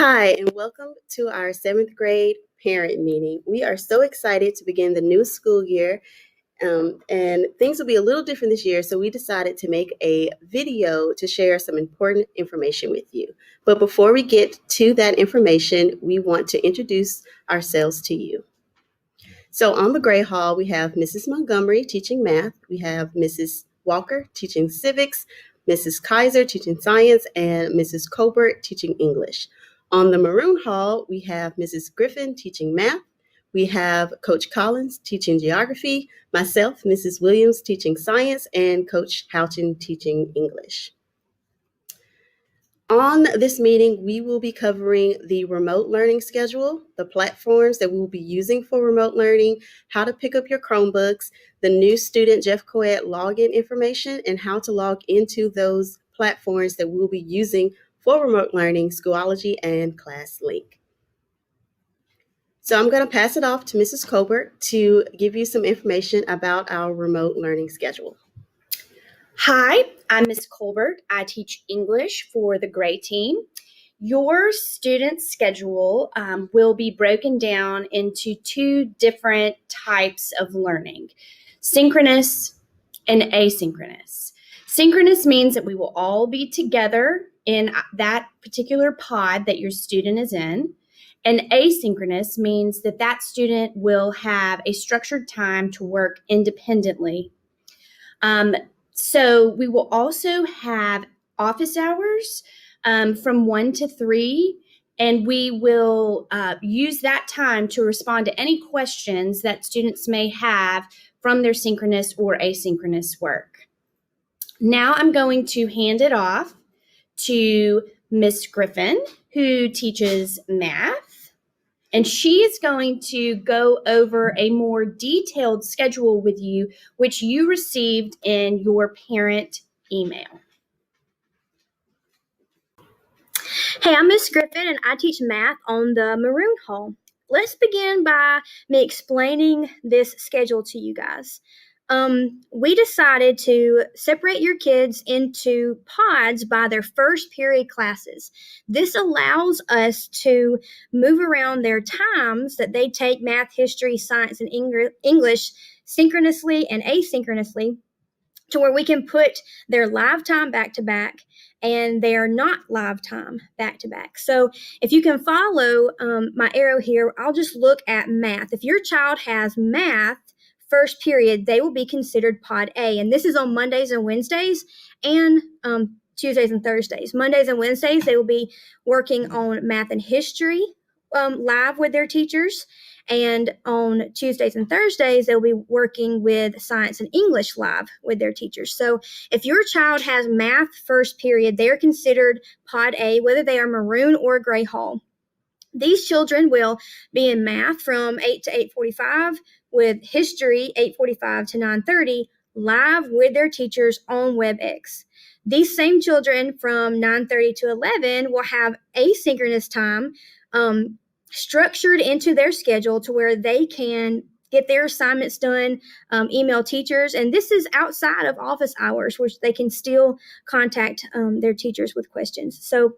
Hi, and welcome to our 7th grade parent meeting. We are so excited to begin the new school year, and things will be a little different this year, so we decided to make a video to share some important information with you. But before we get to that information, we want to introduce ourselves to you. So on the Gray Hall, we have Mrs. Montgomery teaching math, we have Mrs. Walker teaching civics, Mrs. Kaiser teaching science, and Mrs. Colbert teaching English. On the Maroon Hall, we have Mrs. Griffin teaching math, we have Coach Collins teaching geography, myself, Mrs. Williams teaching science, and Coach Houghton teaching English. On this meeting, we will be covering the remote learning schedule, the platforms that we will be using for remote learning, how to pick up your Chromebooks, the new student Jeff Coed login information, and how to log into those platforms that we'll be using for remote learning, Schoology and Classlink. So I'm going to pass it off to Mrs. Colbert to give you some information about our remote learning schedule. Hi, I'm Ms. Colbert. I teach English for the Gray team. Your student schedule will be broken down into two different types of learning, synchronous and asynchronous. Synchronous means that we will all be together in that particular pod that your student is in. And asynchronous means that that student will have a structured time to work independently. So we will also have office hours from 1 to 3, and we will use that time to respond to any questions that students may have from their synchronous or asynchronous work. Now I'm going to hand it off to Miss Griffin, who teaches math. And she is going to go over a more detailed schedule with you, which you received in your parent email. Hey, I'm Miss Griffin, and I teach math on the Maroon Hall. Let's begin by me explaining this schedule to you guys. We decided to separate your kids into pods by their first period classes. This allows us to move around their times that they take math, history, science, and English synchronously and asynchronously to where we can put their live time back to back and their not live time back to back. So if you can follow my arrow here, I'll just look at math. If your child has math first period, they will be considered pod A. And this is on Mondays and Wednesdays and Tuesdays and Thursdays. Mondays and Wednesdays, they will be working on math and history live with their teachers. And on Tuesdays and Thursdays, they'll be working with science and English live with their teachers. So if your child has math first period, they're considered pod A, whether they are Maroon or Gray Hall. These children will be in math from 8 to 8:45, with history 8:45 to 9:30, live with their teachers on WebEx. These same children from 9:30 to 11 will have asynchronous time structured into their schedule to where they can get their assignments done, email teachers, and this is outside of office hours, which they can still contact their teachers with questions. So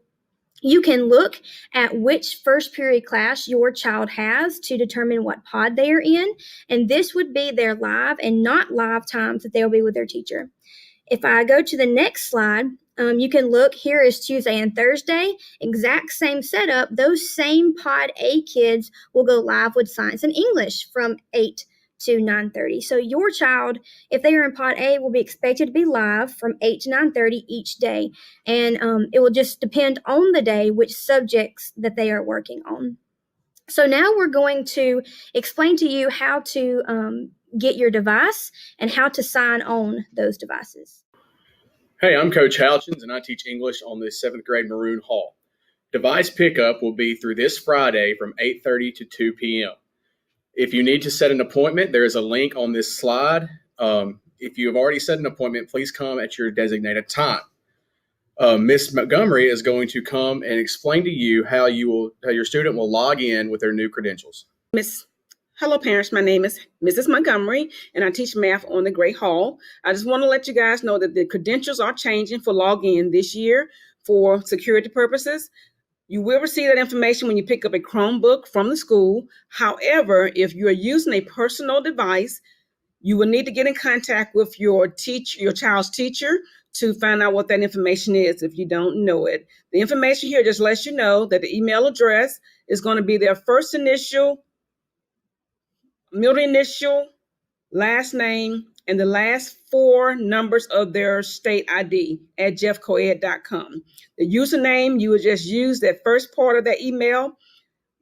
you can look at which first period class your child has to determine what pod they are in, and this would be their live and not live times that they'll be with their teacher. If I go to the next slide, you can look, here is Tuesday and Thursday, exact same setup. Those same pod A kids will go live with science and English from 8 to 9:30. So your child, if they are in pod A, will be expected to be live from 8 to 9:30 each day. And it will just depend on the day which subjects that they are working on. So now we're going to explain to you how to get your device and how to sign on those devices. Hey, I'm Coach Houchins, and I teach English on the 7th grade Maroon Hall. Device pickup will be through this Friday from 8:30 to 2 p.m. If you need to set an appointment, there is a link on this slide. If you have already set an appointment, please come at your designated time. Miss Montgomery is going to come and explain to you how your student will log in with their new credentials. Hello parents, my name is Mrs. Montgomery and I teach math on the Gray Hall. I just want to let you guys know that the credentials are changing for login this year for security purposes. You will receive that information when you pick up a Chromebook from the school. However, if you're using a personal device, you will need to get in contact with your child's teacher to find out what that information is if you don't know it. The information here just lets you know that the email address is going to be their first initial, middle initial, last name, and the last four numbers of their state ID at jeffcoed.com. The username, you would just use that first part of that email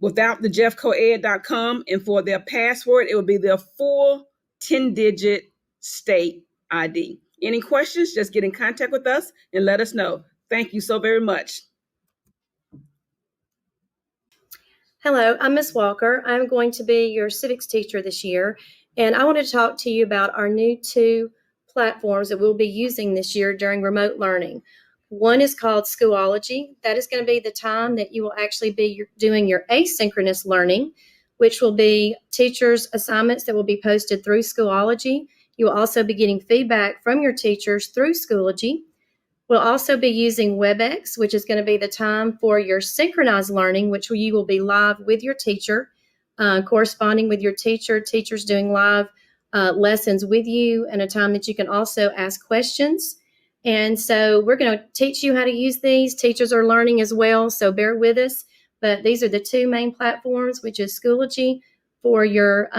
without the jeffcoed.com, and for their password, it would be their full 10-digit state ID. Any questions, just get in contact with us and let us know. Thank you so very much. Hello, I'm Miss Walker. I'm going to be your civics teacher this year, and I wanted to talk to you about our new two platforms that we'll be using this year during remote learning. One is called Schoology. That is going to be the time that you will actually be doing your asynchronous learning, which will be teachers' assignments that will be posted through Schoology. You will also be getting feedback from your teachers through Schoology. We'll also be using WebEx, which is going to be the time for your synchronized learning, which you will be live with your teacher, corresponding with your teacher, teachers doing live lessons with you, and a time that you can also ask questions. And so we're going to teach you how to use these. Teachers are learning as well, so bear with us. But these are the two main platforms, which is Schoology for your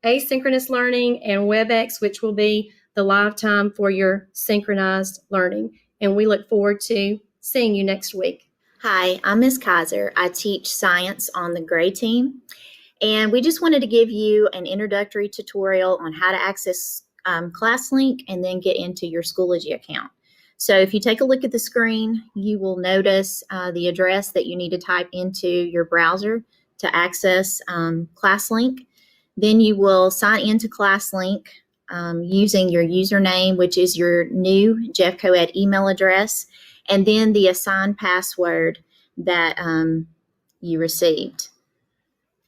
asynchronous learning, and WebEx, which will be the live time for your synchronized learning. And we look forward to seeing you next week. Hi, I'm Ms. Kaiser. I teach science on the Gray team. And we just wanted to give you an introductory tutorial on how to access Classlink and then get into your Schoology account. So if you take a look at the screen, you will notice the address that you need to type into your browser to access Classlink. Then you will sign into Classlink using your username, which is your new Jeff Coed email address, and then the assigned password that you received.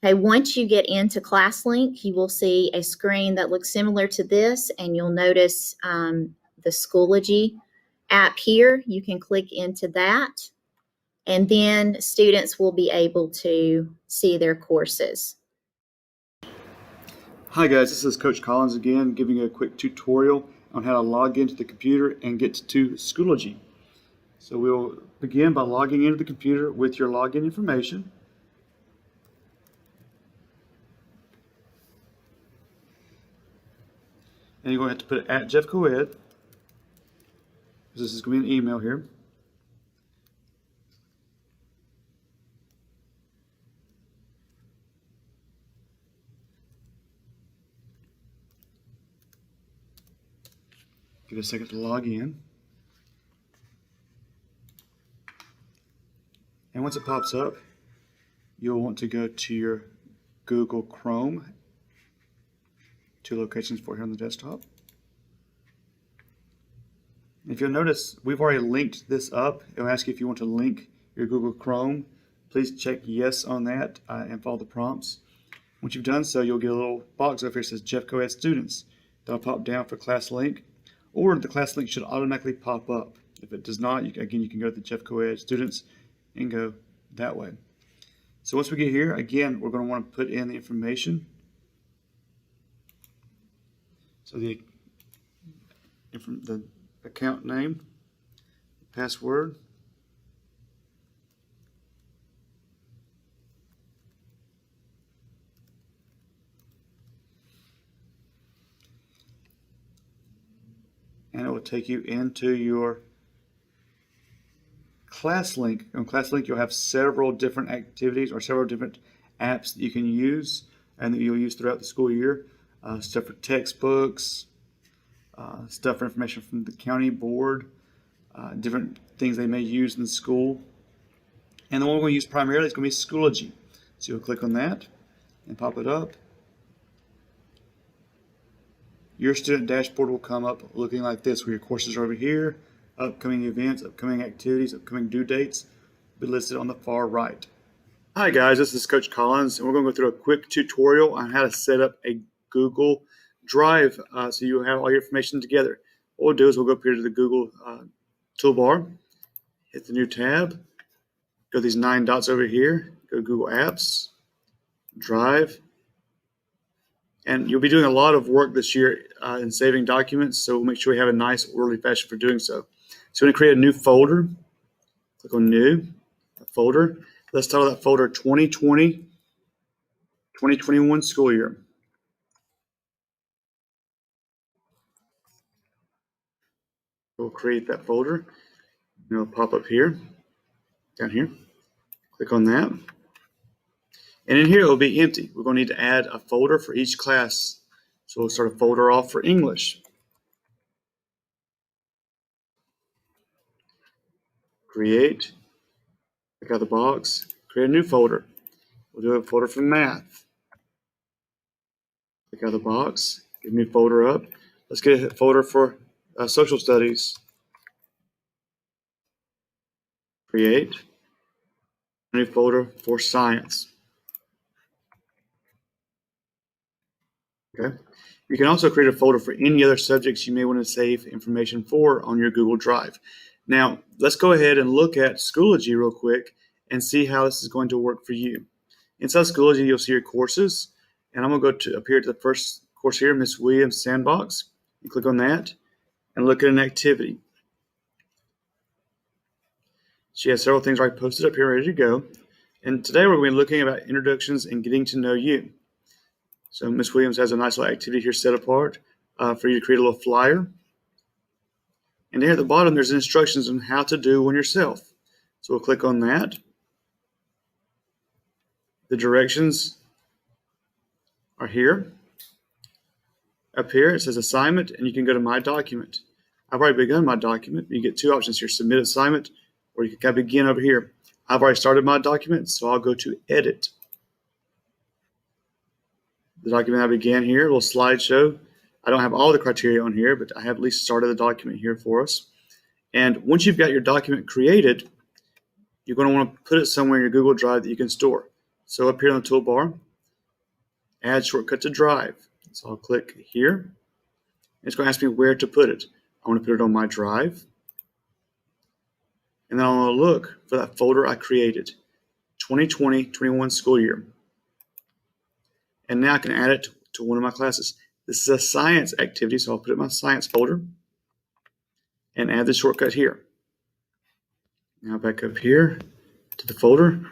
Okay, once you get into Classlink, you will see a screen that looks similar to this, and you'll notice the Schoology app here. You can click into that, and then students will be able to see their courses. Hi guys, this is Coach Collins again, giving you a quick tutorial on how to log into the computer and get to Schoology. So we'll begin by logging into the computer with your login information. And you're going to have to put it at @JeffCoed. This is going to be an email here. Give it a second to log in. And once it pops up, you'll want to go to your Google Chrome. Two locations for here on the desktop. If you'll notice, we've already linked this up. It'll ask you if you want to link your Google Chrome. Please check yes on that and follow the prompts. Once you've done so, you'll get a little box over here that says Jeff Coed Students. That'll pop down for Classlink, or the Classlink should automatically pop up. If it does not, you can go to the Jeff Coed Students and go that way. So once we get here, again, we're going to want to put in the information. So the account name, password, and it will take you into your Classlink. On Classlink, you'll have several different activities or several different apps that you can use and that you'll use throughout the school year. Stuff for textbooks, stuff for information from the county board, different things they may use in school. And the one we're going to use primarily is going to be Schoology. So you'll click on that and pop it up. Your student dashboard will come up looking like this, where your courses are over here, upcoming events, upcoming activities, upcoming due dates will be listed on the far right. Hi guys, this is Coach Collins, and we're going to go through a quick tutorial on how to set up a Google Drive so you have all your information together. What we'll do is we'll go up here to the Google toolbar, hit the new tab, go to these 9 dots over here, go to Google Apps, Drive, and you'll be doing a lot of work this year in saving documents, so we'll make sure we have a nice orderly fashion for doing so. So we're going to create a new folder. Click on New, Folder. Let's title that folder 2020-2021 school year. We'll create that folder. It'll pop up here, down here. Click on that. And in here, it will be empty. We're going to need to add a folder for each class. So we'll start a folder off for English. Create. Click out the box. Create a new folder. We'll do a folder for math. Click out the box. Get a new folder up. Let's get a folder for social studies. Create. A new folder for science. Okay. You can also create a folder for any other subjects you may want to save information for on your Google Drive. Now, let's go ahead and look at Schoology real quick and see how this is going to work for you. Inside Schoology, you'll see your courses, and I'm going to go up here to the first course here, Miss Williams Sandbox. You click on that and look at an activity. She has several things already posted up here ready to go. And today we're going to be looking about introductions and getting to know you. So Miss Williams has a nice little activity here set apart for you to create a little flyer. And there at the bottom, there's instructions on how to do one yourself. So we'll click on that. The directions are here. Up here, it says assignment, and you can go to my document. I've already begun my document. You get 2 options here, submit assignment, or you can begin over here. I've already started my document, so I'll go to edit. The document I began here, a little slideshow. I don't have all the criteria on here, but I have at least started the document here for us. And once you've got your document created, you're going to want to put it somewhere in your Google Drive that you can store. So up here on the toolbar, add shortcut to Drive. So I'll click here. It's going to ask me where to put it. I want to put it on my drive. And then I want to look for that folder I created, 2020-21 school year. And now I can add it to one of my classes. This is a science activity, so I'll put it in my science folder and add the shortcut here. Now back up here to the folder.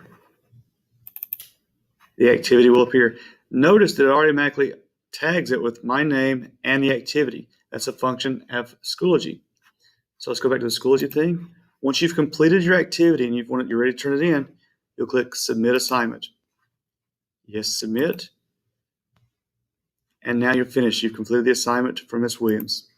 The activity will appear. Notice that it automatically tags it with my name and the activity. That's a function of Schoology. So let's go back to the Schoology thing. Once you've completed your activity and you're ready to turn it in, you'll click Submit Assignment. Yes, submit. And now you're finished. You've completed the assignment for Miss Williams.